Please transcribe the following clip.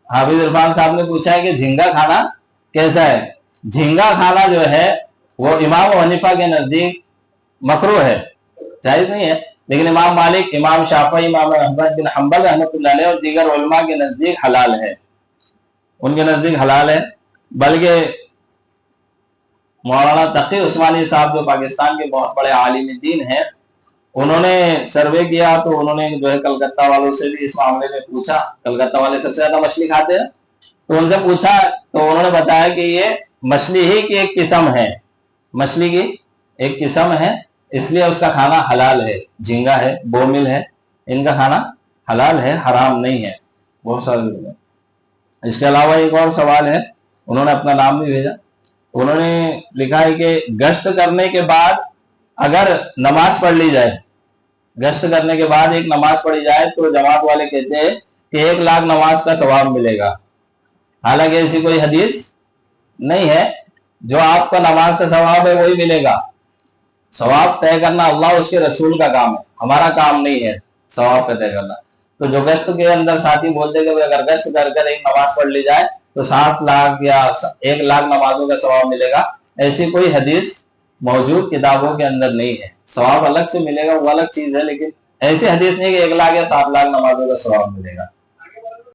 हाफिज इरफान साहब ने पूछा है कि झींगा खाना कैसा है। झींगा खाना जो है वो इमाम हनीफा के नजदीक मकरूह है, जायज नहीं है, लेकिन इमाम मालिक, इमाम शाफी, इमाम अहमद बिन हंबल रहमतुल्लाह अलैह और दीगर उलमा के नजदीक हलाल है, उनके नजदीक हलाल है। बल्कि मौलाना तकी उस्मानी साहब जो पाकिस्तान के बहुत बड़े आलिम दीन हैं, उन्होंने सर्वे किया तो उन्होंने जो है कलकत्ता वालों से भी इस मामले में पूछा। कलकत्ता वाले सबसे ज्यादा मछली खाते हैं, तो उनसे पूछा तो उन्होंने बताया कि ये मछली ही की एक किस्म है, मछली की एक किस्म है, इसलिए उसका खाना हलाल है। झींगा है, बोमिल है, इनका खाना हलाल है, हराम नहीं है। बहुत सारे। इसके अलावा एक और सवाल है, उन्होंने अपना नाम भी भेजा। उन्होंने लिखा है कि गश्त करने के बाद अगर नमाज पढ़ ली जाए, गश्त करने के बाद एक नमाज पढ़ी जाए तो जमात वाले कहते हैं कि 1,00,000 नमाज का सवाब मिलेगा। हालांकि ऐसी कोई हदीस नहीं है। जो आपका नमाज का सवाब है वही मिलेगा। सवाब तय करना अल्लाह उसके रसूल का काम है, हमारा काम नहीं है सवाब का तय करना। तो जो गश्त के अंदर साथी बोलते कि अगर गश्त कर कर एक नमाज पढ़ ली जाए तो 7,00,000 या 1,00,000 नमाजों का सवाब मिलेगा, ऐसी कोई हदीस मौजूद किताबों के अंदर नहीं है। सवाब अलग से मिलेगा वो अलग चीज है, लेकिन ऐसी हदीस नहीं कि 1,00,000 या 7,00,000 नमाजों का सवाब मिलेगा।